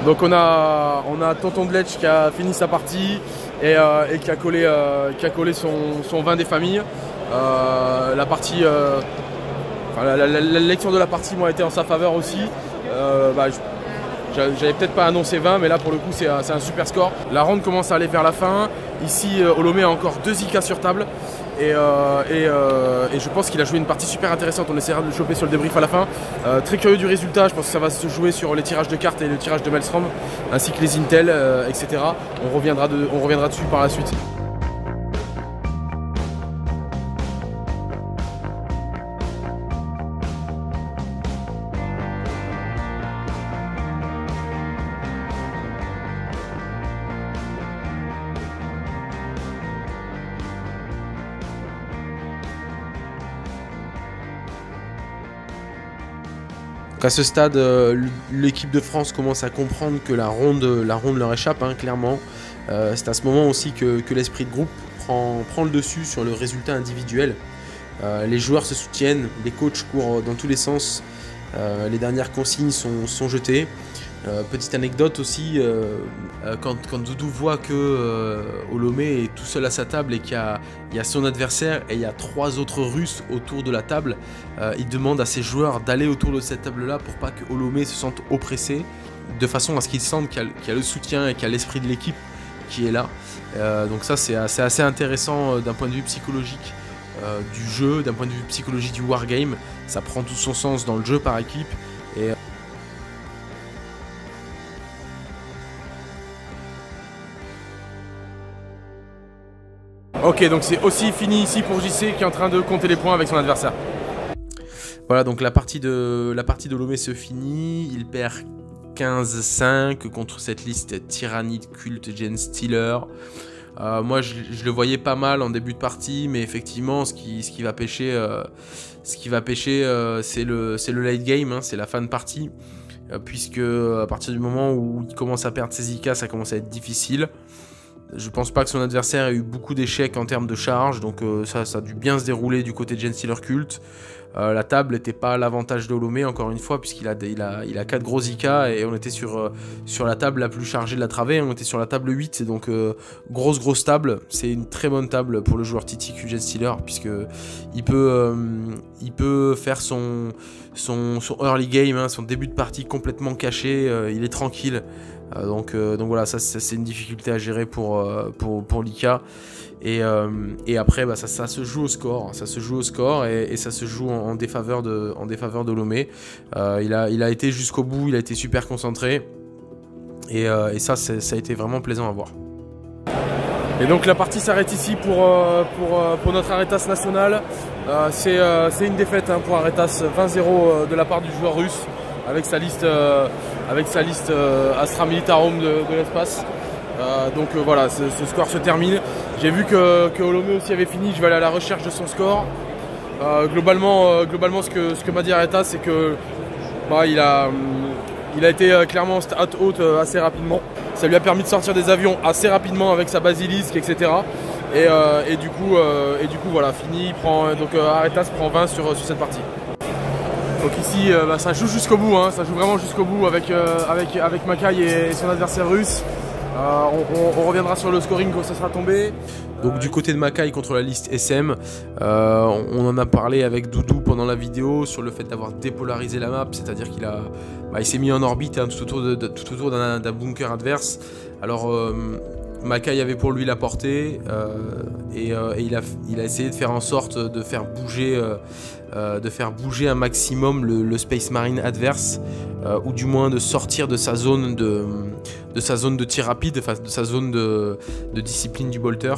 Speaker 2: Donc on a Tonton Dletch qui a fini sa partie, et qui a collé son vin des familles. La partie, la lecture de la partie moi, a été en sa faveur aussi. J'avais peut-être pas annoncé 20, mais là pour le coup c'est un super score. La ronde commence à aller vers la fin. Ici Olomé a encore 2 IK sur table. Et je pense qu'il a joué une partie super intéressante. On essaiera de le choper sur le débrief à la fin. Très curieux du résultat. Je pense que ça va se jouer sur les tirages de cartes et le tirage de Maelstrom, ainsi que les Intel, etc. On reviendra dessus par la suite.
Speaker 1: À ce stade, l'équipe de France commence à comprendre que la ronde leur échappe, hein, clairement. C'est à ce moment aussi que l'esprit de groupe prend le dessus sur le résultat individuel. Les joueurs se soutiennent, les coachs courent dans tous les sens, les dernières consignes sont jetées. Petite anecdote aussi, quand Doudou voit que Olomé est tout seul à sa table et qu'il y a son adversaire et il y a 3 autres Russes autour de la table, il demande à ses joueurs d'aller autour de cette table là pour pas que Olomé se sente oppressé, de façon à ce qu'ils sentent qu'il y a le soutien et qu'il y a l'esprit de l'équipe qui est là. Donc ça c'est assez intéressant d'un point de vue psychologique du jeu, d'un point de vue psychologique du wargame. Ça prend tout son sens dans le jeu par équipe. Et
Speaker 2: ok, donc c'est aussi fini ici pour JC qui est en train de compter les points avec son adversaire.
Speaker 1: Voilà, donc la partie de Olomé se finit. Il perd 15-5 contre cette liste Tyrannide, Culte, Genestealer. Moi je le voyais pas mal en début de partie, mais effectivement ce qui va pêcher, c'est le late game, hein, c'est la fin de partie. Puisque à partir du moment où il commence à perdre ses IK, ça commence à être difficile. Je pense pas que son adversaire ait eu beaucoup d'échecs en termes de charge, donc ça a dû bien se dérouler du côté de Genestealer Culte. La table n'était pas à l'avantage de Olomé, encore une fois, puisqu'il a 4 gros IK et on était sur la table la plus chargée de la travée, on était sur la table 8, donc grosse table. C'est une très bonne table pour le joueur TTQ Genestealer, puisqu'il peut faire son early game, hein, son début de partie complètement caché, il est tranquille. Donc voilà, ça c'est une difficulté à gérer pour l'IK. Et après ça se joue au score, et ça se joue en défaveur de Olomé. Il a été jusqu'au bout, il a été super concentré, et ça a été vraiment plaisant à voir.
Speaker 2: Et donc la partie s'arrête ici pour notre Aretas national. C'est une défaite, hein, pour Aretas, 20-0 de la part du joueur russe, avec sa liste Astra Militarum de l'espace. Donc voilà, ce score se termine. J'ai vu que Olomé aussi avait fini, je vais aller à la recherche de son score. Globalement, ce que m'a dit Aretas, c'est que il a été clairement en stat haute assez rapidement. Ça lui a permis de sortir des avions assez rapidement avec sa basilisque, etc. Et du coup voilà, fini. Donc Aretas prend 20 sur cette partie. Donc ici ça joue jusqu'au bout, hein, ça joue vraiment jusqu'au bout avec Makai et son adversaire russe. On reviendra sur le scoring quand ça sera tombé.
Speaker 1: Donc du côté de Makai contre la liste SM, on en a parlé avec Doudou pendant la vidéo sur le fait d'avoir dépolarisé la map, c'est-à-dire qu'il s'est mis en orbite, hein, tout autour d'un bunker adverse. Alors Makai avait pour lui la portée, et il a essayé de faire en sorte de faire bouger un maximum le Space Marine adverse, ou du moins de sortir de sa zone de tir rapide, de sa zone de discipline du bolter,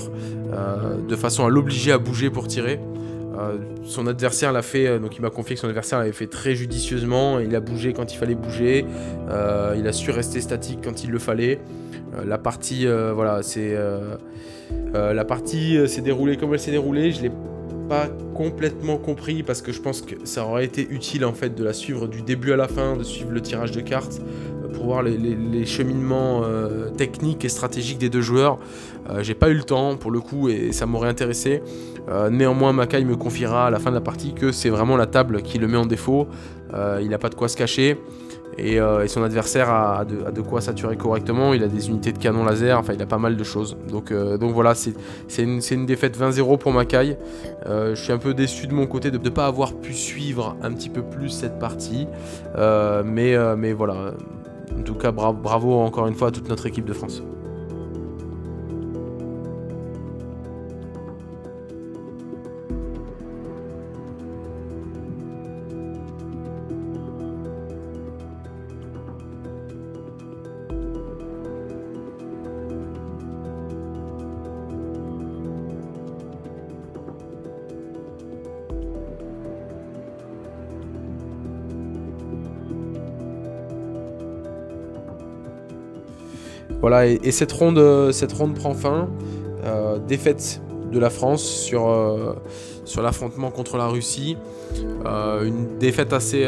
Speaker 1: de façon à l'obliger à bouger pour tirer. Son adversaire l'a fait, donc il m'a confié que son adversaire l'avait fait très judicieusement. Il a bougé quand il fallait bouger, il a su rester statique quand il le fallait. La partie s'est déroulée comme elle s'est déroulée. Je l'ai pas complètement compris parce que je pense que ça aurait été utile en fait de la suivre du début à la fin, de suivre le tirage de cartes pour voir les cheminements techniques et stratégiques des deux joueurs. J'ai pas eu le temps pour le coup et ça m'aurait intéressé. Néanmoins, Makai me confiera à la fin de la partie que c'est vraiment la table qui le met en défaut. Il n'a pas de quoi se cacher. Et son adversaire a de quoi saturer correctement. Il a des unités de canon laser, enfin il a pas mal de choses. Donc voilà, c'est une défaite 20-0 pour Makai. Je suis un peu déçu de mon côté de ne pas avoir pu suivre un petit peu plus cette partie. Mais voilà, en tout cas bravo encore une fois à toute notre équipe de France. Voilà, et cette ronde prend fin. Défaite de la France sur l'affrontement contre la Russie. Une défaite assez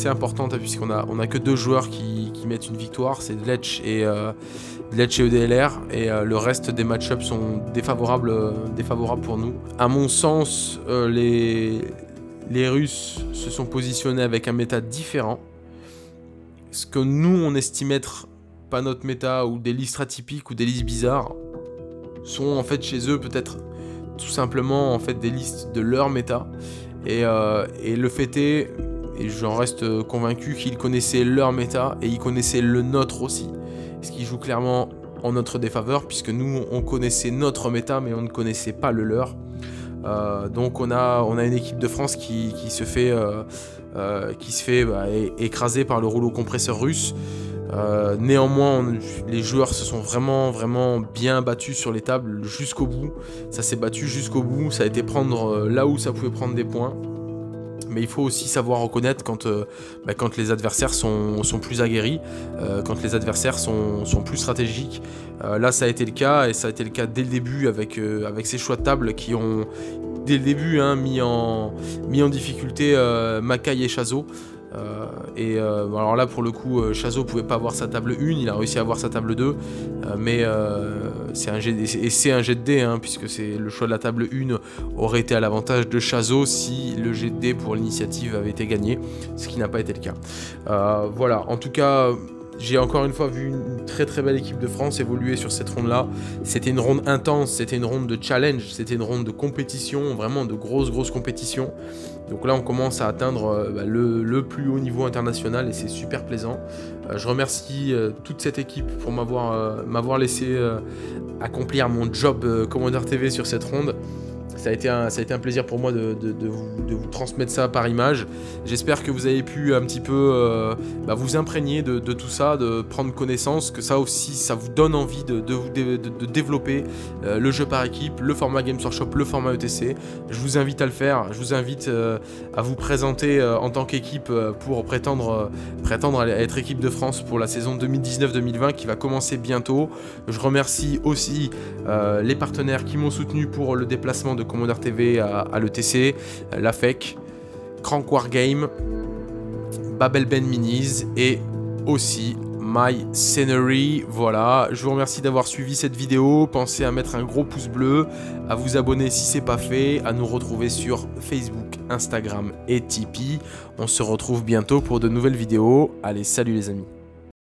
Speaker 1: importante puisqu'on a que 2 joueurs qui mettent une victoire, c'est Dletch et EDLR, et le reste des match-ups sont défavorables pour nous. À mon sens, les Russes se sont positionnés avec un méta différent. Ce que nous on estime être pas notre méta ou des listes atypiques ou des listes bizarres sont en fait chez eux peut-être tout simplement en fait des listes de leur méta et le fait est, et j'en reste convaincu, qu'ils connaissaient leur méta et ils connaissaient le nôtre aussi, ce qui joue clairement en notre défaveur puisque nous on connaissait notre méta mais on ne connaissait pas le leur. Donc on a une équipe de France qui se fait écraser par le rouleau compresseur russe. Néanmoins, les joueurs se sont vraiment bien battus sur les tables jusqu'au bout. Ça s'est battu jusqu'au bout, ça a été prendre là où ça pouvait prendre des points. Mais il faut aussi savoir reconnaître quand les adversaires sont plus aguerris, quand les adversaires sont plus stratégiques. Là ça a été le cas, et ça a été le cas dès le début avec ces choix de table qui ont dès le début mis en difficulté Makai et Chazo. Alors là pour le coup Chazo pouvait pas avoir sa table 1, il a réussi à avoir sa table 2, mais c'est un jet de dé puisque c'est le choix de la table 1 aurait été à l'avantage de Chazo si le jet de dé pour l'initiative avait été gagné, ce qui n'a pas été le cas. Voilà, en tout cas j'ai encore une fois vu une très belle équipe de France évoluer sur cette ronde là. C'était une ronde intense, c'était une ronde de challenge, c'était une ronde de compétition, vraiment de grosse compétition. Donc là on commence à atteindre le plus haut niveau international et c'est super plaisant. Je remercie toute cette équipe pour m'avoir laissé accomplir mon job Commander TV sur cette ronde. Ça a été un plaisir pour moi de vous transmettre ça par image. J'espère que vous avez pu un petit peu vous imprégner de tout ça, de prendre connaissance, que ça aussi ça vous donne envie de développer le jeu par équipe, le format Games Workshop, le format ETC. Je vous invite à le faire, je vous invite à vous présenter en tant qu'équipe pour prétendre à être équipe de France pour la saison 2019-2020 qui va commencer bientôt. Je remercie aussi les partenaires qui m'ont soutenu pour le déplacement de Commander TV à l'ETC, la FEC, Crank Wargame, Babel Ben Minis et aussi My Scenery. Voilà, je vous remercie d'avoir suivi cette vidéo. Pensez à mettre un gros pouce bleu, à vous abonner si c'est pas fait, à nous retrouver sur Facebook, Instagram et Tipeee. On se retrouve bientôt pour de nouvelles vidéos. Allez, salut les amis.